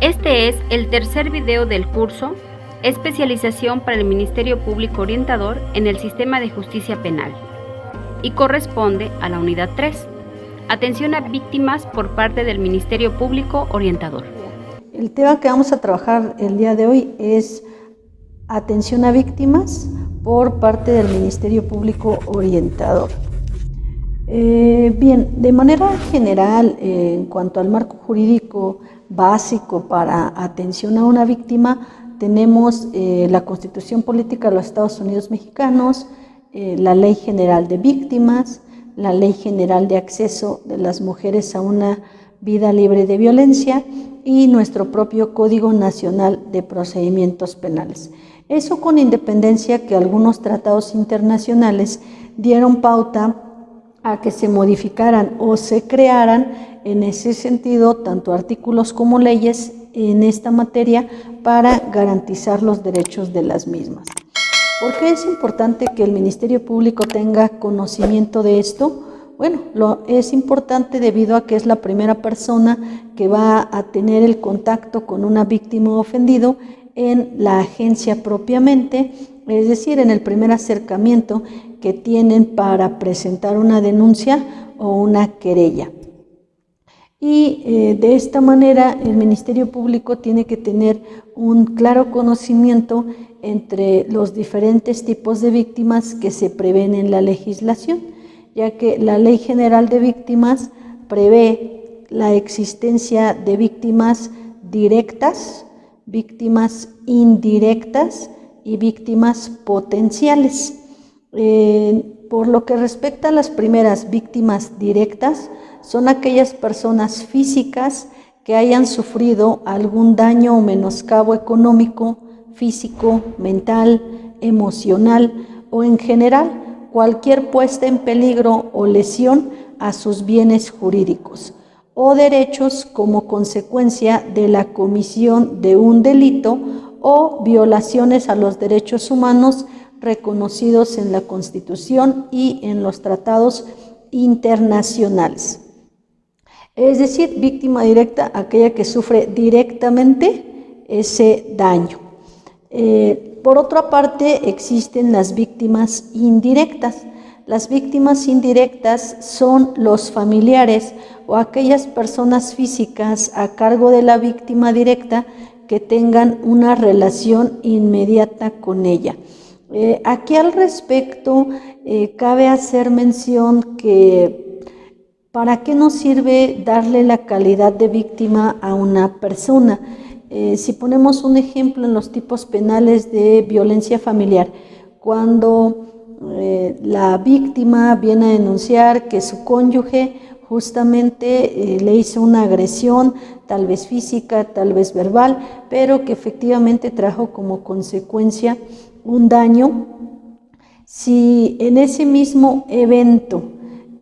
Este es el tercer video del curso Especialización para el Ministerio Público Orientador en el Sistema de Justicia Penal y corresponde a la unidad 3, Atención a víctimas por parte del Ministerio Público Orientador. El tema que vamos a trabajar el día de hoy es atención a víctimas por parte del Ministerio Público Orientador. Bien, de manera general, en cuanto al marco jurídico básico para atención a una víctima, tenemos la Constitución Política de los Estados Unidos Mexicanos, la Ley General de Víctimas, la Ley General de Acceso de las Mujeres a una Vida Libre de Violencia y nuestro propio Código Nacional de Procedimientos Penales. Eso con independencia que algunos tratados internacionales dieron pauta a que se modificaran o se crearan en ese sentido tanto artículos como leyes en esta materia para garantizar los derechos de las mismas. ¿Por qué es importante que el Ministerio Público tenga conocimiento de esto? Bueno, es importante debido a que es la primera persona que va a tener el contacto con una víctima o ofendido en la agencia propiamente, es decir, en el primer acercamiento que tienen para presentar una denuncia o una querella. Y de esta manera el Ministerio Público tiene que tener un claro conocimiento entre los diferentes tipos de víctimas que se prevén en la legislación, ya que la Ley General de Víctimas prevé la existencia de víctimas directas, víctimas indirectas y víctimas potenciales. Por lo que respecta a las primeras víctimas directas, son aquellas personas físicas que hayan sufrido algún daño o menoscabo económico, físico, mental, emocional o en general cualquier puesta en peligro o lesión a sus bienes jurídicos o derechos como consecuencia de la comisión de un delito o violaciones a los derechos humanos reconocidos en la Constitución y en los tratados internacionales. Es decir, víctima directa, aquella que sufre directamente ese daño. Por otra parte, existen las víctimas indirectas. Las víctimas indirectas son los familiares o aquellas personas físicas a cargo de la víctima directa que tengan una relación inmediata con ella. Aquí al respecto cabe hacer mención que ¿para qué nos sirve darle la calidad de víctima a una persona? Si ponemos un ejemplo en los tipos penales de violencia familiar, cuando la víctima viene a denunciar que su cónyuge justamente le hizo una agresión, tal vez física, tal vez verbal, pero que efectivamente trajo como consecuencia un daño. Si en ese mismo evento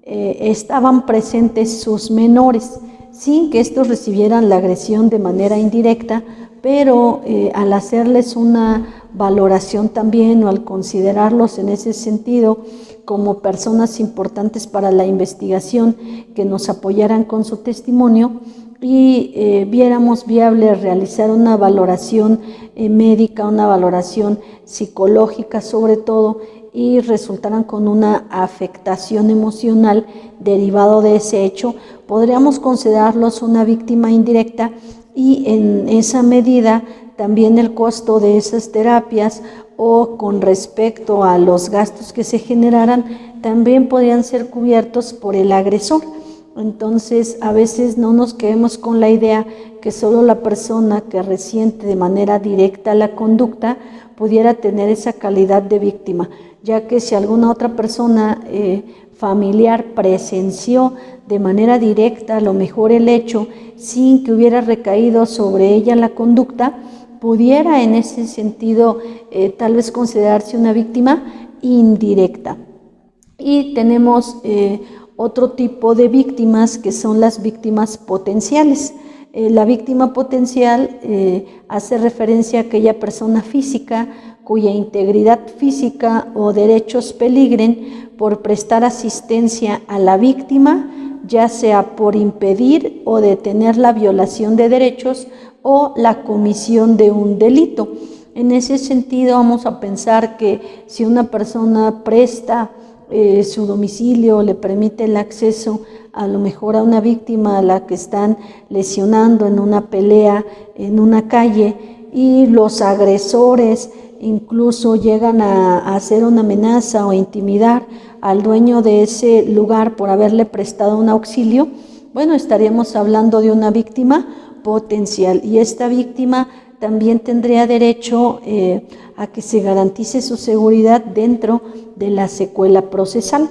estaban presentes sus menores, sin que estos recibieran la agresión de manera indirecta, pero al hacerles una valoración también o al considerarlos en ese sentido como personas importantes para la investigación que nos apoyaran con su testimonio y viéramos viable realizar una valoración médica, una valoración psicológica sobre todo, y resultaran con una afectación emocional derivado de ese hecho, podríamos considerarlos una víctima indirecta y en esa medida también el costo de esas terapias o con respecto a los gastos que se generaran también podrían ser cubiertos por el agresor. Entonces a veces no nos quedemos con la idea que solo la persona que resiente de manera directa la conducta pudiera tener esa calidad de víctima, ya que si alguna otra persona familiar presenció de manera directa a lo mejor el hecho sin que hubiera recaído sobre ella la conducta, pudiera en ese sentido tal vez considerarse una víctima indirecta. Y tenemos otro tipo de víctimas que son las víctimas potenciales. La víctima potencial hace referencia a aquella persona física cuya integridad física o derechos peligren por prestar asistencia a la víctima, ya sea por impedir o detener la violación de derechos o la comisión de un delito. En ese sentido, vamos a pensar que si una persona presta su domicilio, le permite el acceso a lo mejor a una víctima a la que están lesionando en una pelea en una calle, y los agresores incluso llegan a hacer una amenaza o intimidar al dueño de ese lugar por haberle prestado un auxilio, bueno, estaríamos hablando de una víctima potencial, y esta víctima también tendría derecho a que se garantice su seguridad dentro de la secuela procesal.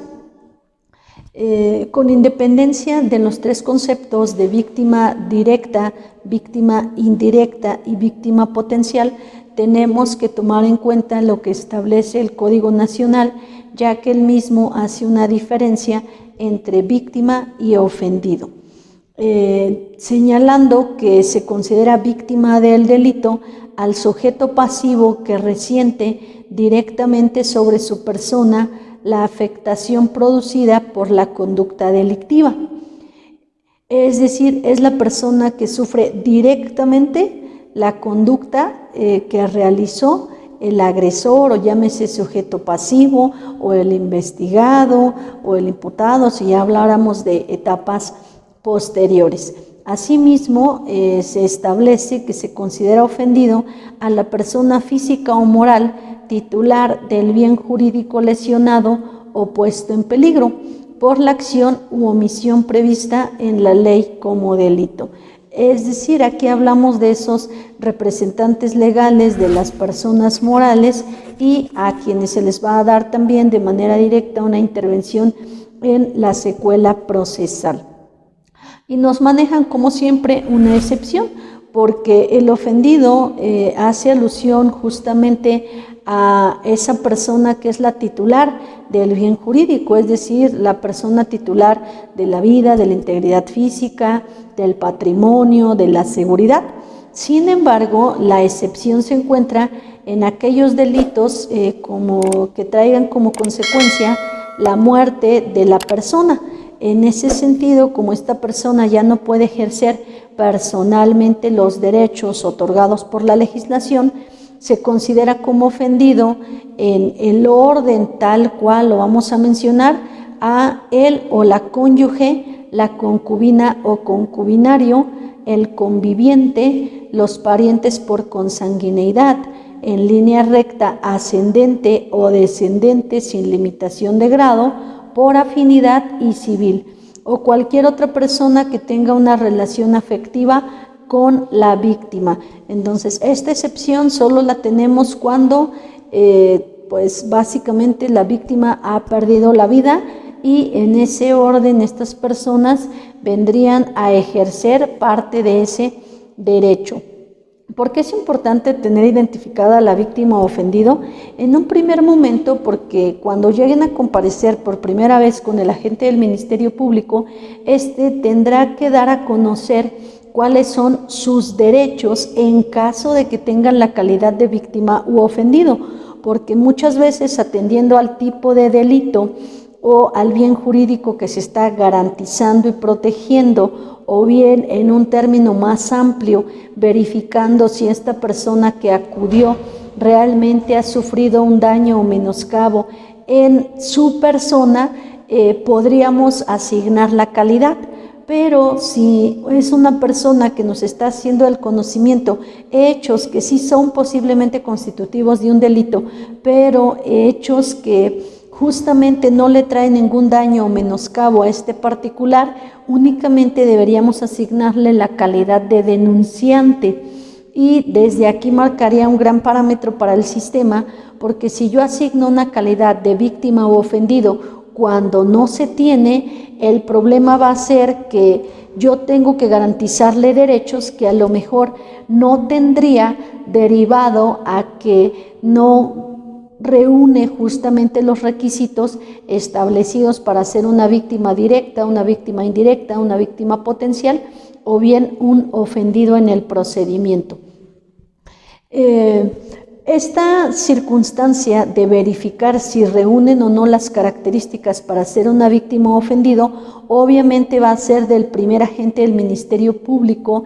Con independencia de los tres conceptos de víctima directa, víctima indirecta y víctima potencial, tenemos que tomar en cuenta lo que establece el Código Nacional, ya que el mismo hace una diferencia entre víctima y ofendido, señalando que se considera víctima del delito al sujeto pasivo que resiente directamente sobre su persona la afectación producida por la conducta delictiva. Es decir, es la persona que sufre directamente la conducta que realizó el agresor, o llámese sujeto pasivo, o el investigado, o el imputado, si ya habláramos de etapas posteriores. Asimismo, se establece que se considera ofendido a la persona física o moral titular del bien jurídico lesionado o puesto en peligro por la acción u omisión prevista en la ley como delito. Es decir, aquí hablamos de esos representantes legales de las personas morales y a quienes se les va a dar también de manera directa una intervención en la secuela procesal. Y nos manejan como siempre una excepción, porque el ofendido hace alusión justamente a esa persona que es la titular del bien jurídico, es decir, la persona titular de la vida, de la integridad física, del patrimonio, de la seguridad. Sin embargo, la excepción se encuentra en aquellos delitos como que traigan como consecuencia la muerte de la persona. En ese sentido, como esta persona ya no puede ejercer personalmente los derechos otorgados por la legislación, se considera como ofendido en el orden tal cual lo vamos a mencionar a él o la cónyuge, la concubina o concubinario, el conviviente, los parientes por consanguineidad, en línea recta ascendente o descendente sin limitación de grado, por afinidad y civil, o cualquier otra persona que tenga una relación afectiva con la víctima. Entonces, esta excepción solo la tenemos cuando, pues básicamente la víctima ha perdido la vida, y en ese orden estas personas vendrían a ejercer parte de ese derecho. ¿Por qué es importante tener identificada a la víctima o ofendido? En un primer momento, porque cuando lleguen a comparecer por primera vez con el agente del Ministerio Público, tendrá que dar a conocer cuáles son sus derechos en caso de que tengan la calidad de víctima u ofendido, porque muchas veces, atendiendo al tipo de delito o al bien jurídico que se está garantizando y protegiendo, o bien en un término más amplio, verificando si esta persona que acudió realmente ha sufrido un daño o menoscabo en su persona, podríamos asignar la calidad. Pero si es una persona que nos está haciendo el conocimiento hechos que sí son posiblemente constitutivos de un delito, pero hechos que justamente no le trae ningún daño o menoscabo a este particular, únicamente deberíamos asignarle la calidad de denunciante. Y desde aquí marcaría un gran parámetro para el sistema, porque si yo asigno una calidad de víctima o ofendido cuando no se tiene, el problema va a ser que yo tengo que garantizarle derechos que a lo mejor no tendría, derivado a que no reúne justamente los requisitos establecidos para ser una víctima directa, una víctima indirecta, una víctima potencial, o bien un ofendido en el procedimiento. Esta circunstancia de verificar si reúnen o no las características para ser una víctima o ofendido, obviamente va a ser del primer agente del Ministerio Público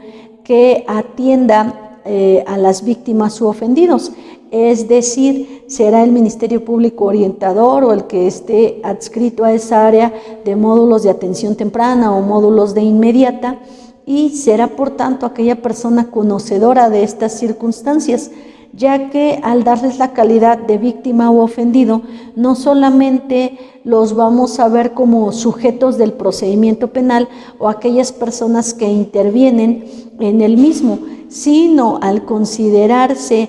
que atienda a las víctimas u ofendidos. Es decir, será el Ministerio Público orientador o el que esté adscrito a esa área de módulos de atención temprana o módulos de inmediata, y será por tanto aquella persona conocedora de estas circunstancias, ya que al darles la calidad de víctima u ofendido, no solamente los vamos a ver como sujetos del procedimiento penal o aquellas personas que intervienen en el mismo, sino al considerarse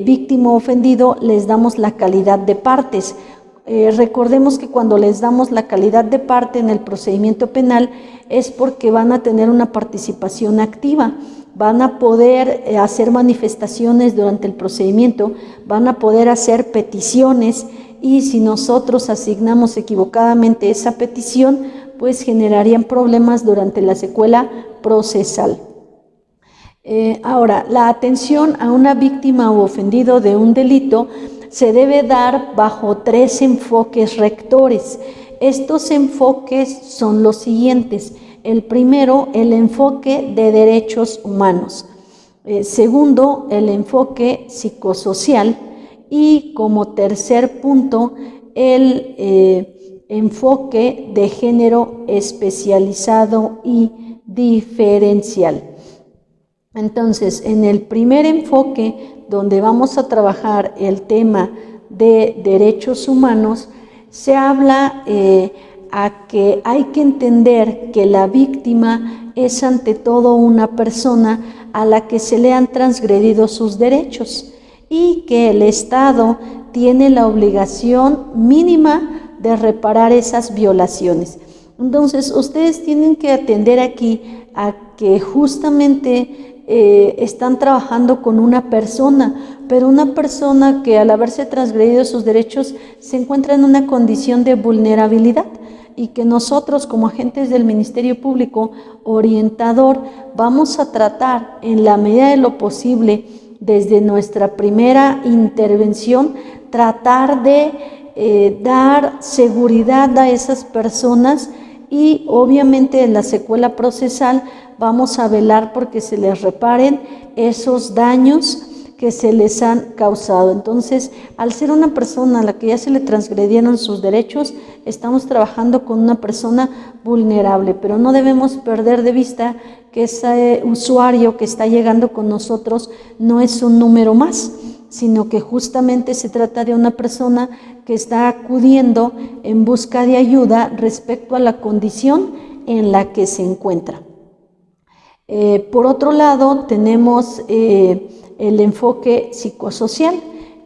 víctima o ofendido, les damos la calidad de partes. Recordemos que cuando les damos la calidad de parte en el procedimiento penal es porque van a tener una participación activa, van a poder hacer manifestaciones durante el procedimiento, van a poder hacer peticiones, y si nosotros asignamos equivocadamente esa petición, pues generarían problemas durante la secuela procesal. Ahora, la atención a una víctima o ofendido de un delito se debe dar bajo 3 enfoques rectores. Estos enfoques son los siguientes. El primero, el enfoque de derechos humanos. Segundo, el enfoque psicosocial. Y como tercer punto, el enfoque de género especializado y diferencial. Entonces, en el primer enfoque, donde vamos a trabajar el tema de derechos humanos, se habla a que hay que entender que la víctima es ante todo una persona a la que se le han transgredido sus derechos y que el Estado tiene la obligación mínima de reparar esas violaciones. Entonces, ustedes tienen que atender aquí a que justamente están trabajando con una persona, pero una persona que al haberse transgredido sus derechos se encuentra en una condición de vulnerabilidad, y que nosotros como agentes del Ministerio Público orientador vamos a tratar en la medida de lo posible desde nuestra primera intervención, tratar de dar seguridad a esas personas, y obviamente en la secuela procesal vamos a velar porque se les reparen esos daños que se les han causado. Entonces, al ser una persona a la que ya se le transgredieron sus derechos, estamos trabajando con una persona vulnerable, pero no debemos perder de vista que ese usuario que está llegando con nosotros no es un número más, sino que justamente se trata de una persona que está acudiendo en busca de ayuda respecto a la condición en la que se encuentra. Por otro lado, tenemos el enfoque psicosocial.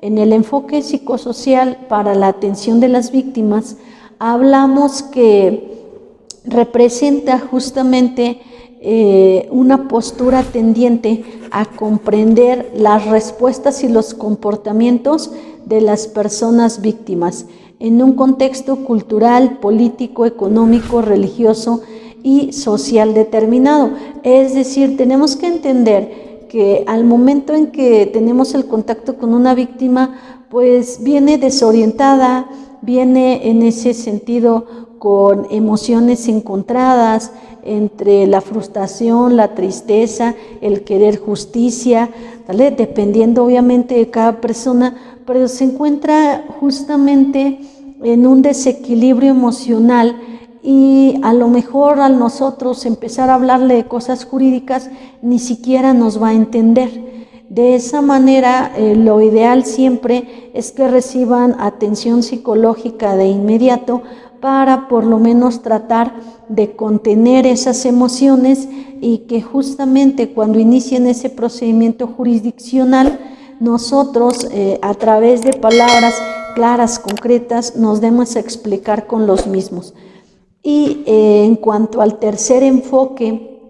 En el enfoque psicosocial para la atención de las víctimas, hablamos que representa justamente una postura tendiente a comprender las respuestas y los comportamientos de las personas víctimas en un contexto cultural, político, económico, religioso y social determinado. Es decir, tenemos que entender que al momento en que tenemos el contacto con una víctima, pues viene desorientada, viene en ese sentido con emociones encontradas entre la frustración, la tristeza, el querer justicia, ¿vale? Dependiendo obviamente de cada persona, pero se encuentra justamente en un desequilibrio emocional, y a lo mejor al nosotros empezar a hablarle de cosas jurídicas ni siquiera nos va a entender. De esa manera, lo ideal siempre es que reciban atención psicológica de inmediato para por lo menos tratar de contener esas emociones, y que justamente cuando inicien ese procedimiento jurisdiccional, nosotros a través de palabras claras, concretas, nos demos a explicar con los mismos. Y en cuanto al tercer enfoque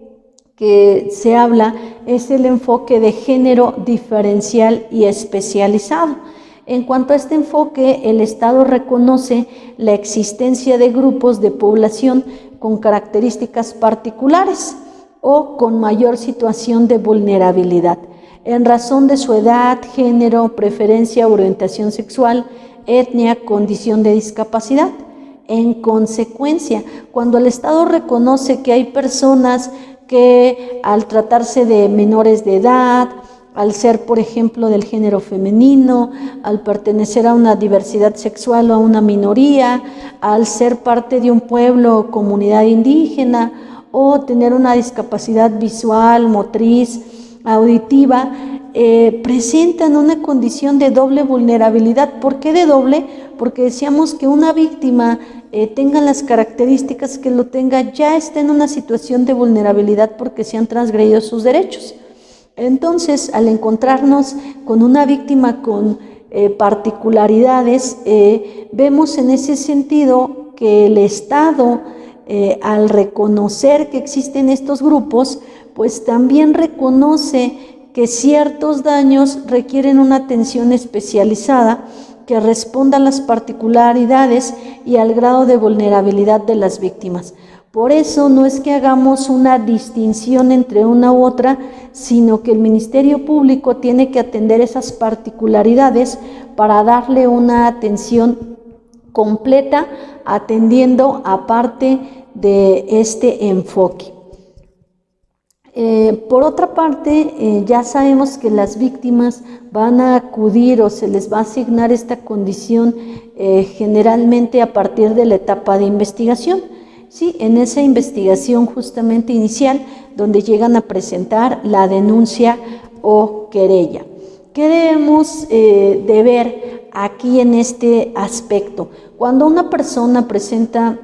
que se habla, es el enfoque de género diferencial y especializado. En cuanto a este enfoque, el Estado reconoce la existencia de grupos de población con características particulares o con mayor situación de vulnerabilidad, en razón de su edad, género, preferencia, orientación sexual, etnia, condición de discapacidad. En consecuencia, cuando el Estado reconoce que hay personas que al tratarse de menores de edad, al ser, por ejemplo, del género femenino, al pertenecer a una diversidad sexual o a una minoría, al ser parte de un pueblo o comunidad indígena, o tener una discapacidad visual, motriz, auditiva, presentan una condición de doble vulnerabilidad. ¿Por qué de doble? Porque decíamos que una víctima tenga las características que lo tenga, ya está en una situación de vulnerabilidad porque se han transgredido sus derechos. Entonces, al encontrarnos con una víctima con particularidades, vemos en ese sentido que el Estado, al reconocer que existen estos grupos, pues también reconoce que ciertos daños requieren una atención especializada que responda a las particularidades y al grado de vulnerabilidad de las víctimas. Por eso no es que hagamos una distinción entre una u otra, sino que el Ministerio Público tiene que atender esas particularidades para darle una atención completa, atendiendo a parte de este enfoque. Por otra parte, ya sabemos que las víctimas van a acudir o se les va a asignar esta condición generalmente a partir de la etapa de investigación. Sí, en esa investigación justamente inicial, donde llegan a presentar la denuncia o querella. ¿Qué debemos de ver aquí en este aspecto? Cuando una persona presenta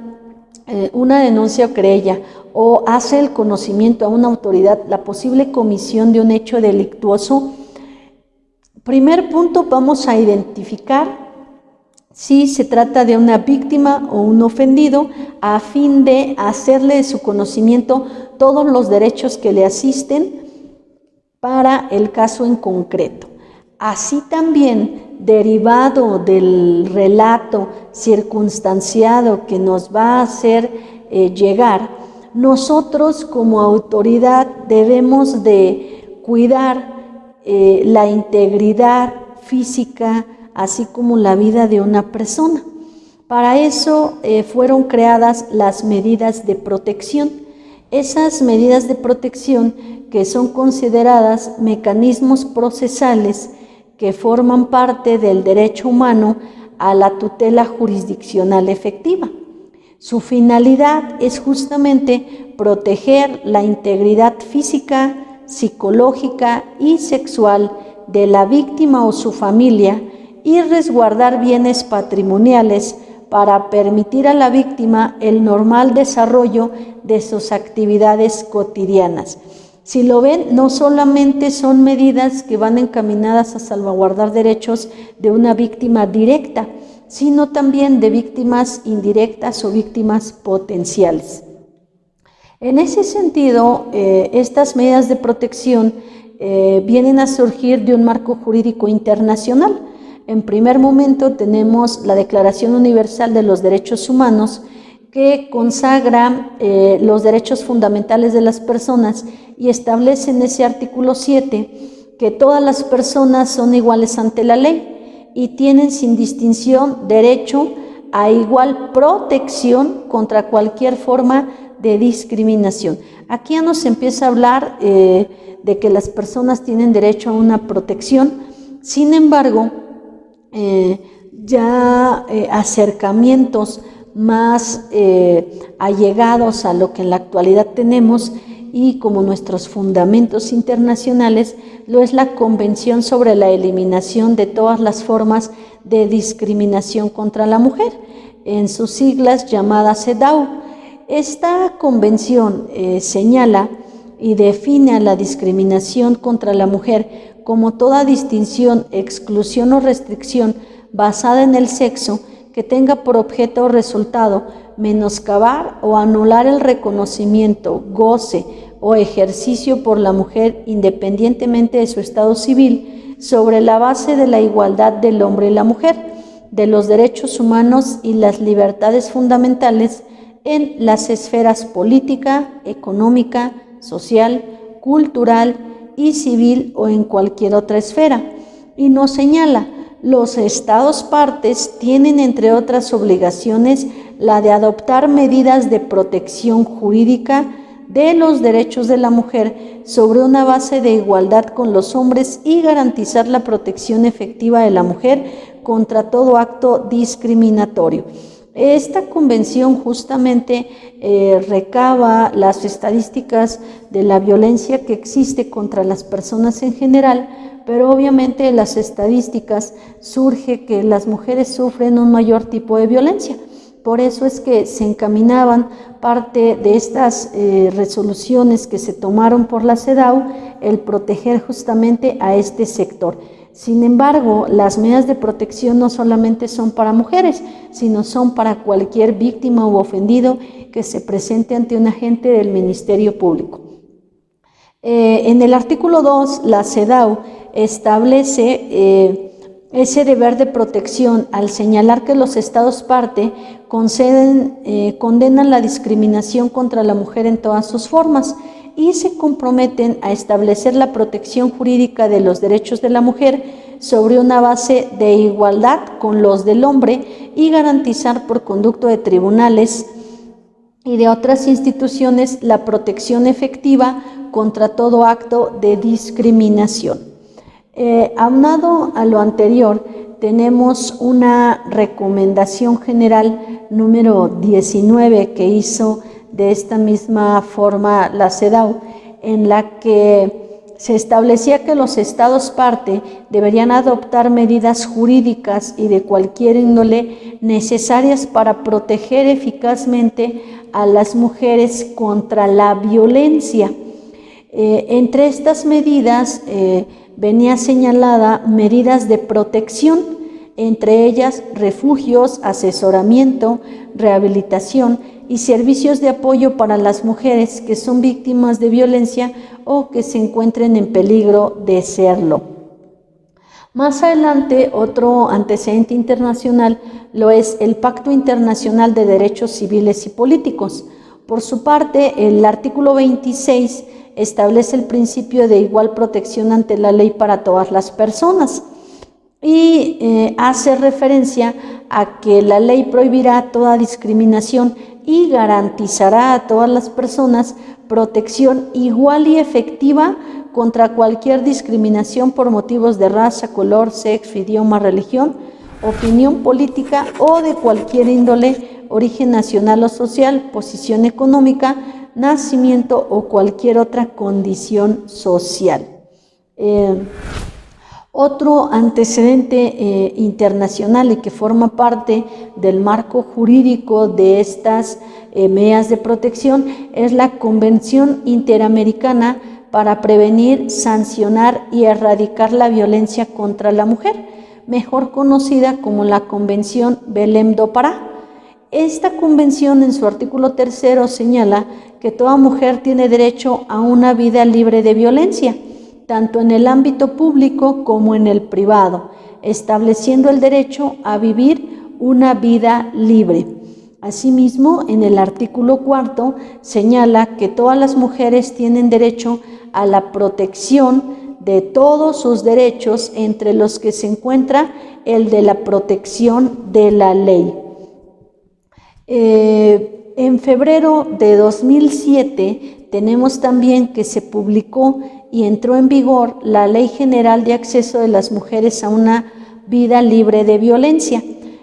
una denuncia o querella o hace el conocimiento a una autoridad la posible comisión de un hecho delictuoso, primer punto, vamos a identificar si se trata de una víctima o un ofendido, a fin de hacerle de su conocimiento todos los derechos que le asisten para el caso en concreto. Así también, derivado del relato circunstanciado que nos va a hacer llegar, nosotros como autoridad debemos de cuidar la integridad física, así como la vida de una persona. Para eso fueron creadas las medidas de protección. Esas medidas de protección que son consideradas mecanismos procesales que forman parte del derecho humano a la tutela jurisdiccional efectiva. Su finalidad es justamente proteger la integridad física, psicológica y sexual de la víctima o su familia y resguardar bienes patrimoniales para permitir a la víctima el normal desarrollo de sus actividades cotidianas. Si lo ven, no solamente son medidas que van encaminadas a salvaguardar derechos de una víctima directa, sino también de víctimas indirectas o víctimas potenciales. En ese sentido, estas medidas de protección vienen a surgir de un marco jurídico internacional. En primer momento tenemos la Declaración Universal de los Derechos Humanos, que consagra los derechos fundamentales de las personas y establece en ese artículo 7 que todas las personas son iguales ante la ley y tienen sin distinción derecho a igual protección contra cualquier forma de discriminación. Aquí ya nos empieza a hablar de que las personas tienen derecho a una protección. Sin embargo, acercamientos más allegados a lo que en la actualidad tenemos y como nuestros fundamentos internacionales, lo es la Convención sobre la Eliminación de todas las formas de discriminación contra la mujer, en sus siglas llamadas CEDAW. Esta convención señala y define a la discriminación contra la mujer como toda distinción, exclusión o restricción basada en el sexo que tenga por objeto o resultado menoscabar o anular el reconocimiento, goce o ejercicio por la mujer independientemente de su estado civil sobre la base de la igualdad del hombre y la mujer, de los derechos humanos y las libertades fundamentales en las esferas política, económica, social, cultural y civil o en cualquier otra esfera. Y nos señala, los estados partes tienen entre otras obligaciones la de adoptar medidas de protección jurídica, de los derechos de la mujer sobre una base de igualdad con los hombres y garantizar la protección efectiva de la mujer contra todo acto discriminatorio. Esta convención justamente recaba las estadísticas de la violencia que existe contra las personas en general, pero obviamente de las estadísticas surge que las mujeres sufren un mayor tipo de violencia. Por eso es que se encaminaban parte de estas resoluciones que se tomaron por la CEDAW, el proteger justamente a este sector. Sin embargo, las medidas de protección no solamente son para mujeres, sino son para cualquier víctima u ofendido que se presente ante un agente del Ministerio Público. En el artículo 2, la CEDAW establece ese deber de protección al señalar que los estados parte condenan la discriminación contra la mujer en todas sus formas y se comprometen a establecer la protección jurídica de los derechos de la mujer sobre una base de igualdad con los del hombre y garantizar por conducto de tribunales y de otras instituciones la protección efectiva contra todo acto de discriminación. Aunado a lo anterior, tenemos una recomendación general número 19 que hizo de esta misma forma la CEDAW, en la que se establecía que los estados parte deberían adoptar medidas jurídicas y de cualquier índole necesarias para proteger eficazmente a las mujeres contra la violencia. Entre estas medidas venía señalada medidas de protección, entre ellas refugios, asesoramiento, rehabilitación y servicios de apoyo para las mujeres que son víctimas de violencia o que se encuentren en peligro de serlo. Más adelante, otro antecedente internacional lo es el Pacto Internacional de Derechos Civiles y Políticos. Por su parte, el artículo 26 establece el principio de igual protección ante la ley para todas las personas y hace referencia a que la ley prohibirá toda discriminación y garantizará a todas las personas protección igual y efectiva contra cualquier discriminación por motivos de raza, color, sexo, idioma, religión, opinión política o de cualquier índole, origen nacional o social, posición económica, nacimiento o cualquier otra condición social. Otro antecedente internacional y que forma parte del marco jurídico de estas medidas de protección es la Convención Interamericana para prevenir, sancionar y erradicar la violencia contra la mujer, mejor conocida como la Convención Belém do Pará. Esta convención en su artículo 3 señala que toda mujer tiene derecho a una vida libre de violencia, tanto en el ámbito público como en el privado, estableciendo el derecho a vivir una vida libre. Asimismo, en el artículo 4 señala que todas las mujeres tienen derecho a la protección de todos sus derechos, entre los que se encuentra el de la protección de la ley. En febrero de 2007 tenemos también que se publicó y entró en vigor la Ley General de Acceso de las Mujeres a una Vida Libre de Violencia.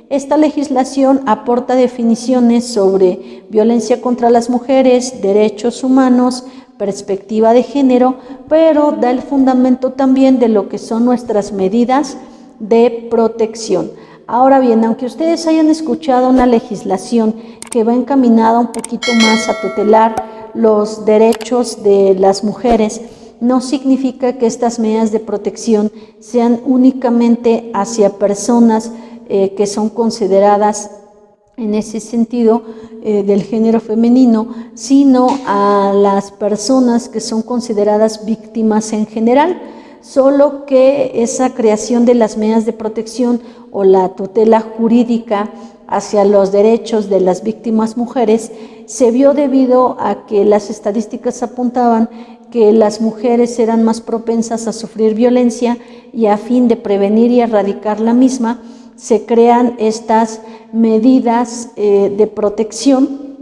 Esta legislación aporta definiciones sobre violencia contra las mujeres, derechos humanos, perspectiva de género, pero da el fundamento también de lo que son nuestras medidas de protección. Ahora bien, aunque ustedes hayan escuchado una legislación que va encaminada un poquito más a tutelar los derechos de las mujeres, no significa que estas medidas de protección sean únicamente hacia personas que son consideradas en ese sentido del género femenino, sino a las personas que son consideradas víctimas en general, solo que esa creación de las medidas de protección o la tutela jurídica hacia los derechos de las víctimas mujeres se vio debido a que las estadísticas apuntaban que las mujeres eran más propensas a sufrir violencia y a fin de prevenir y erradicar la misma, se crean estas medidas de protección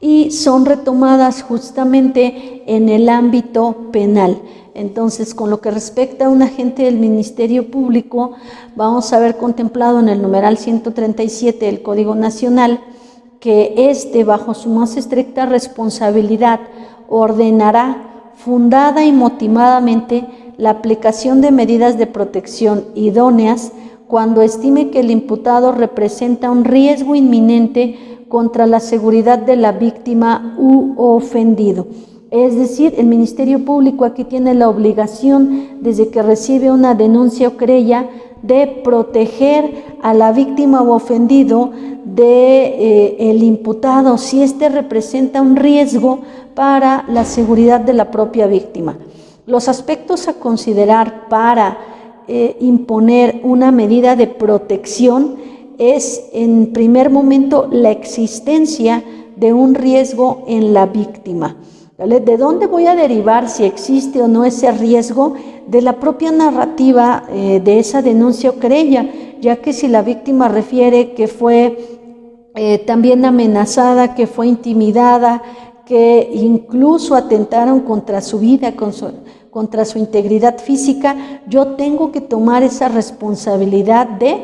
y son retomadas justamente en el ámbito penal. Entonces, con lo que respecta a un agente del Ministerio Público, vamos a ver contemplado en el numeral 137 del Código Nacional que bajo su más estricta responsabilidad, ordenará fundada y motivadamente la aplicación de medidas de protección idóneas cuando estime que el imputado representa un riesgo inminente contra la seguridad de la víctima u ofendido. Es decir, el Ministerio Público aquí tiene la obligación, desde que recibe una denuncia o querella, de proteger a la víctima o ofendido el imputado si éste representa un riesgo para la seguridad de la propia víctima. Los aspectos a considerar para imponer una medida de protección es, en primer momento, la existencia de un riesgo en la víctima. ¿De dónde voy a derivar si existe o no ese riesgo? De la propia narrativa de esa denuncia o querella, ya que si la víctima refiere que fue también amenazada, que fue intimidada, que incluso atentaron contra su vida, contra su integridad física, yo tengo que tomar esa responsabilidad de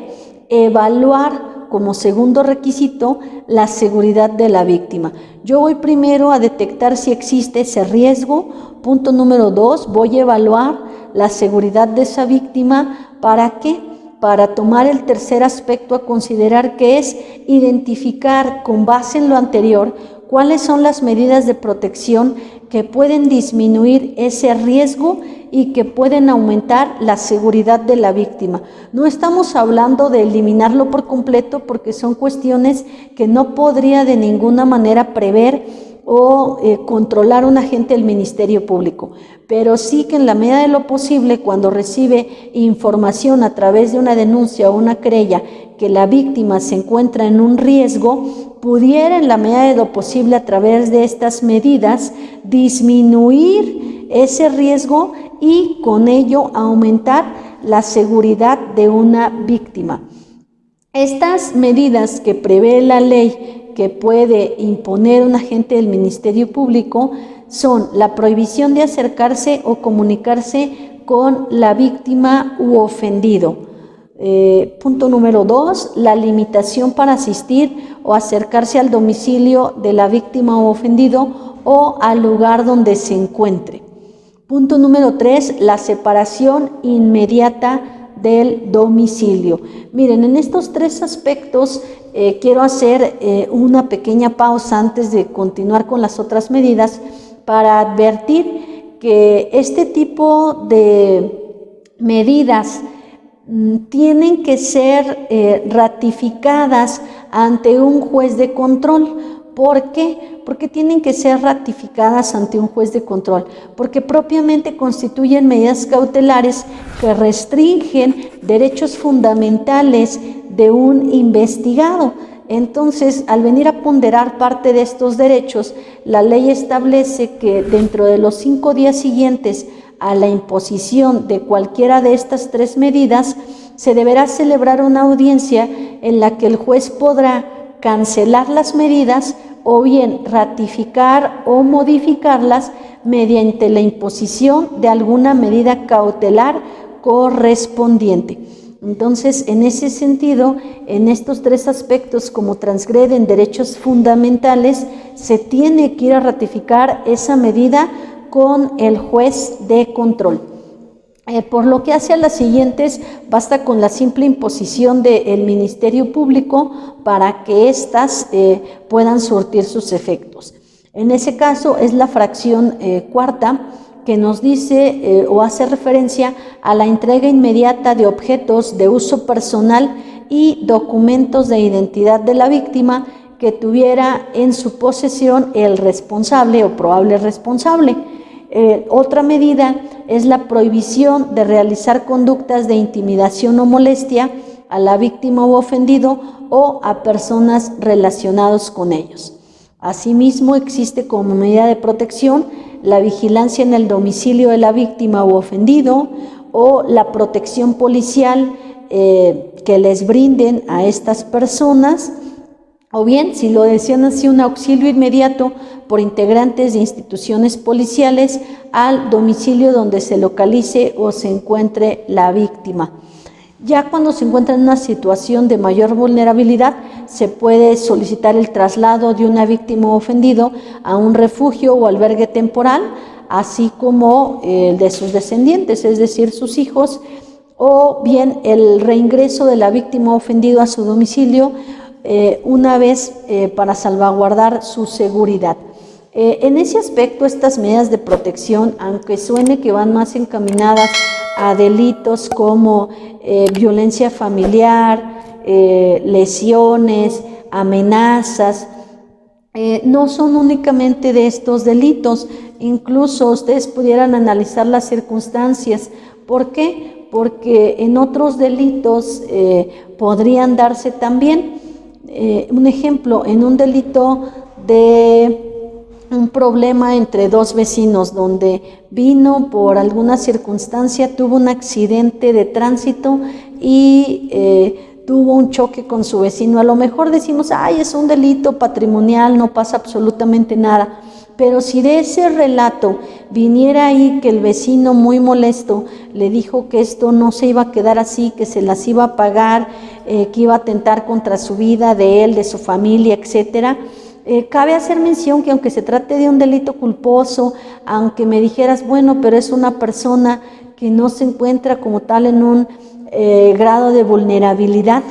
evaluar como segundo requisito la seguridad de la víctima. Yo voy primero a detectar si existe ese riesgo. Punto número 2, voy a evaluar la seguridad de esa víctima. ¿Para qué? Para tomar el tercer aspecto a considerar, que es identificar con base en lo anterior cuáles son las medidas de protección que pueden disminuir ese riesgo y que pueden aumentar la seguridad de la víctima. No estamos hablando de eliminarlo por completo, porque son cuestiones que no podría de ninguna manera prever o controlar un agente del Ministerio Público, pero sí que en la medida de lo posible, cuando recibe información a través de una denuncia o una querella que la víctima se encuentra en un riesgo, pudiera en la medida de lo posible, a través de estas medidas, disminuir ese riesgo y con ello aumentar la seguridad de una víctima. Estas medidas que prevé la ley que puede imponer un agente del Ministerio Público son la prohibición de acercarse o comunicarse con la víctima u ofendido. Punto número 2, la limitación para asistir o acercarse al domicilio de la víctima o ofendido o al lugar donde se encuentre. Punto número 3, la separación inmediata del domicilio. Miren, en estos tres aspectos quiero hacer una pequeña pausa antes de continuar con las otras medidas para advertir que este tipo de medidas tienen que ser ratificadas ante un juez de control. ¿Por qué? Porque tienen que ser ratificadas ante un juez de control, porque propiamente constituyen medidas cautelares que restringen derechos fundamentales de un investigado. Entonces, al venir a ponderar parte de estos derechos, la ley establece que dentro de los 5 días siguientes a la imposición de cualquiera de estas tres medidas, se deberá celebrar una audiencia en la que el juez podrá cancelar las medidas o bien ratificar o modificarlas mediante la imposición de alguna medida cautelar correspondiente. Entonces, en ese sentido, en estos tres aspectos, como transgreden derechos fundamentales, se tiene que ir a ratificar esa medida con el juez de control. Por lo que hace a las siguientes, basta con la simple imposición del Ministerio Público para que éstas puedan surtir sus efectos. En ese caso es la fracción cuarta, que nos dice o hace referencia a la entrega inmediata de objetos de uso personal y documentos de identidad de la víctima que tuviera en su posesión el responsable o probable responsable. Otra medida es la prohibición de realizar conductas de intimidación o molestia a la víctima u ofendido o a personas relacionadas con ellos. Asimismo, existe como medida de protección la vigilancia en el domicilio de la víctima u ofendido o la protección policial que les brinden a estas personas, o bien, si lo desean así, un auxilio inmediato por integrantes de instituciones policiales al domicilio donde se localice o se encuentre la víctima. Ya cuando se encuentra en una situación de mayor vulnerabilidad, se puede solicitar el traslado de una víctima ofendido a un refugio o albergue temporal, así como el de sus descendientes, es decir, sus hijos, o bien el reingreso de la víctima ofendido a su domicilio una vez para salvaguardar su seguridad. En ese aspecto, estas medidas de protección, aunque suene que van más encaminadas a delitos como violencia familiar, lesiones, amenazas, no son únicamente de estos delitos. Incluso ustedes pudieran analizar las circunstancias. ¿Por qué? Porque en otros delitos podrían darse también. Un ejemplo, en un delito de un problema entre dos vecinos donde vino por alguna circunstancia, tuvo un accidente de tránsito y tuvo un choque con su vecino. A lo mejor decimos, ay, es un delito patrimonial, no pasa absolutamente nada. Pero si de ese relato viniera ahí que el vecino muy molesto le dijo que esto no se iba a quedar así, que se las iba a pagar, que iba a atentar contra su vida, de él, de su familia, etcétera, cabe hacer mención que aunque se trate de un delito culposo, aunque me dijeras, bueno, pero es una persona que no se encuentra como tal en un grado de vulnerabilidad,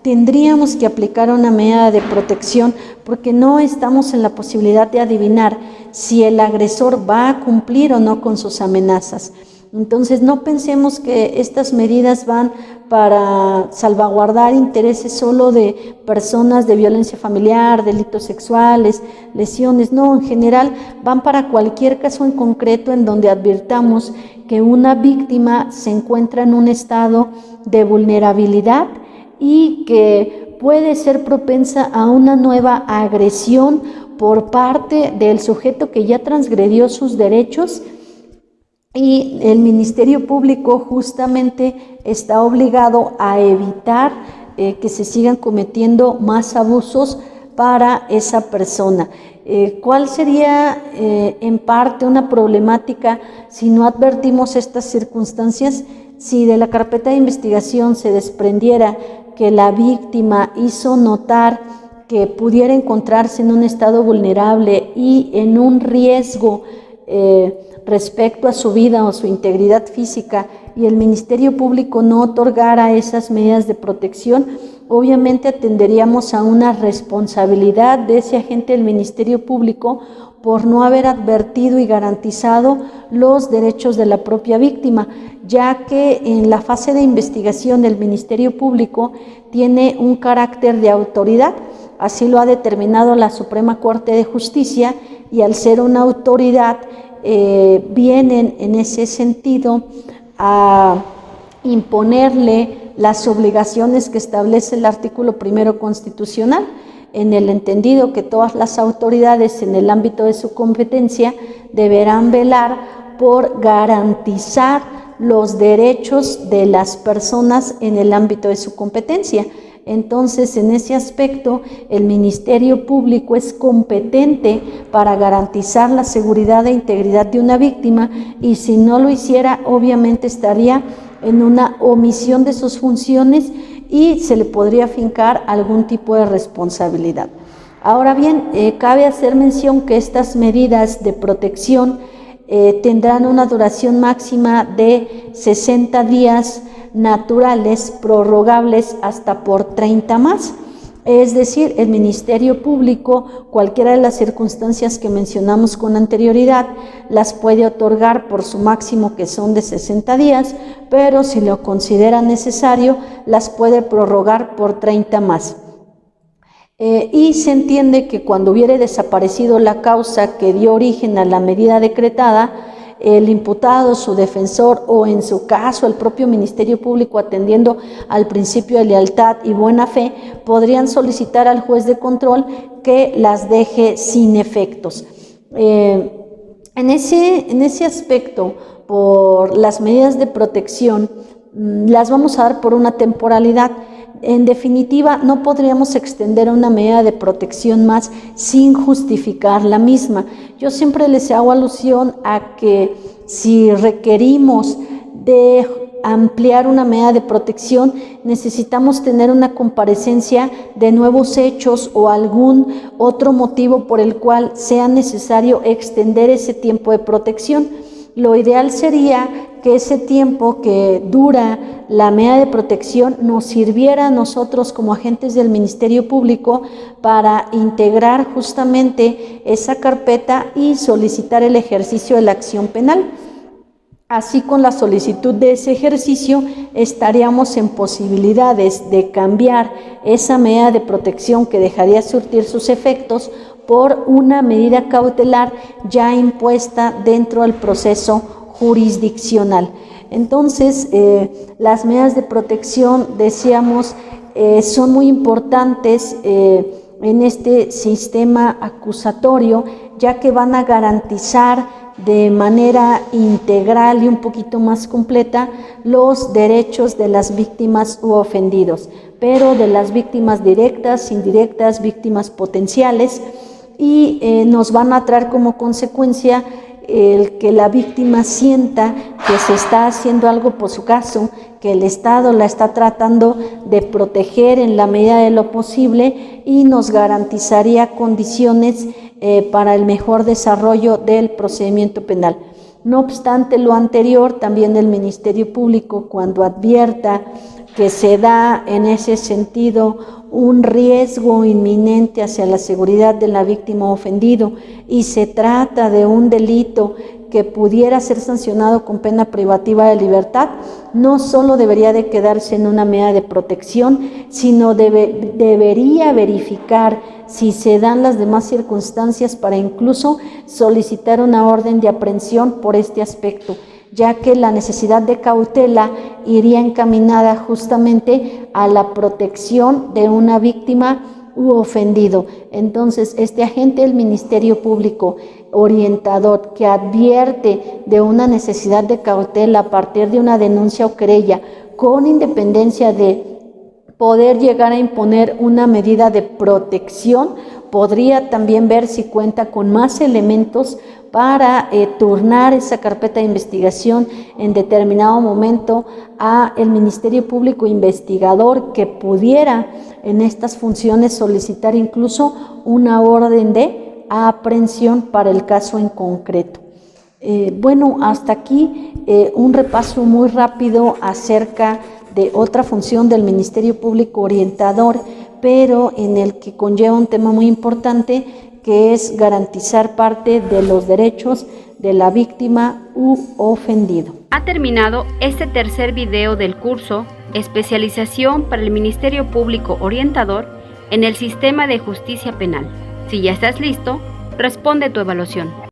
tendríamos que aplicar una medida de protección porque no estamos en la posibilidad de adivinar si el agresor va a cumplir o no con sus amenazas. Entonces no pensemos que estas medidas van para salvaguardar intereses solo de personas de violencia familiar, delitos sexuales, lesiones. No, en general van para cualquier caso en concreto en donde advirtamos que una víctima se encuentra en un estado de vulnerabilidad y que puede ser propensa a una nueva agresión por parte del sujeto que ya transgredió sus derechos. Y el Ministerio Público justamente está obligado a evitar que se sigan cometiendo más abusos para esa persona. ¿Cuál sería en parte una problemática si no advertimos estas circunstancias? Si de la carpeta de investigación se desprendiera que la víctima hizo notar que pudiera encontrarse en un estado vulnerable y en un riesgo respecto a su vida o su integridad física, y el Ministerio Público no otorgara esas medidas de protección, obviamente atenderíamos a una responsabilidad de ese agente del Ministerio Público por no haber advertido y garantizado los derechos de la propia víctima, ya que en la fase de investigación el Ministerio Público tiene un carácter de autoridad, así lo ha determinado la Suprema Corte de Justicia, y al ser una autoridad vienen en ese sentido a imponerle las obligaciones que establece el artículo 1 constitucional, en el entendido que todas las autoridades en el ámbito de su competencia deberán velar por garantizar los derechos de las personas en el ámbito de su competencia. Entonces, en ese aspecto, el Ministerio Público es competente para garantizar la seguridad e integridad de una víctima, y si no lo hiciera, obviamente estaría en una omisión de sus funciones y se le podría fincar algún tipo de responsabilidad. Ahora bien, cabe hacer mención que estas medidas de protección tendrán una duración máxima de 60 días naturales, prorrogables hasta por 30 más. Es decir, el Ministerio Público, cualquiera de las circunstancias que mencionamos con anterioridad, las puede otorgar por su máximo, que son de 60 días, pero si lo considera necesario, las puede prorrogar por 30 más. Y se entiende que cuando hubiere desaparecido la causa que dio origen a la medida decretada, el imputado, su defensor o en su caso el propio Ministerio Público, atendiendo al principio de lealtad y buena fe, podrían solicitar al juez de control que las deje sin efectos. En ese aspecto, por las medidas de protección, las vamos a dar por una temporalidad, En definitiva, no podríamos extender una medida de protección más sin justificar la misma. Yo siempre les hago alusión a que si requerimos de ampliar una medida de protección, necesitamos tener una comparecencia de nuevos hechos o algún otro motivo por el cual sea necesario extender ese tiempo de protección. Lo ideal sería que ese tiempo que dura la medida de protección nos sirviera a nosotros como agentes del Ministerio Público para integrar justamente esa carpeta y solicitar el ejercicio de la acción penal. Así, con la solicitud de ese ejercicio, estaríamos en posibilidades de cambiar esa medida de protección que dejaría surtir sus efectos por una medida cautelar ya impuesta dentro del proceso jurisdiccional. Entonces, las medidas de protección, decíamos, son muy importantes en este sistema acusatorio, ya que van a garantizar de manera integral y un poquito más completa los derechos de las víctimas u ofendidos, pero de las víctimas directas, indirectas, víctimas potenciales, y nos van a traer como consecuencia el que la víctima sienta que se está haciendo algo por su caso, que el Estado la está tratando de proteger en la medida de lo posible y nos garantizaría condiciones para el mejor desarrollo del procedimiento penal. No obstante lo anterior, también el Ministerio Público, cuando advierta que se da en ese sentido un riesgo inminente hacia la seguridad de la víctima ofendido y se trata de un delito que pudiera ser sancionado con pena privativa de libertad, no solo debería de quedarse en una medida de protección, sino debería verificar si se dan las demás circunstancias para incluso solicitar una orden de aprehensión por este aspecto, ya que la necesidad de cautela iría encaminada justamente a la protección de una víctima u ofendido. Entonces, este agente del Ministerio Público orientador que advierte de una necesidad de cautela a partir de una denuncia o querella, con independencia de poder llegar a imponer una medida de protección, podría también ver si cuenta con más elementos para turnar esa carpeta de investigación en determinado momento a el Ministerio Público Investigador, que pudiera en estas funciones solicitar incluso una orden de aprehensión para el caso en concreto. Bueno, hasta aquí un repaso muy rápido acerca de otra función del Ministerio Público Orientador, pero en el que conlleva un tema muy importante, que es garantizar parte de los derechos de la víctima u ofendido. Ha terminado este tercer video del curso Especialización para el Ministerio Público Orientador en el Sistema de Justicia Penal. Si ya estás listo, responde tu evaluación.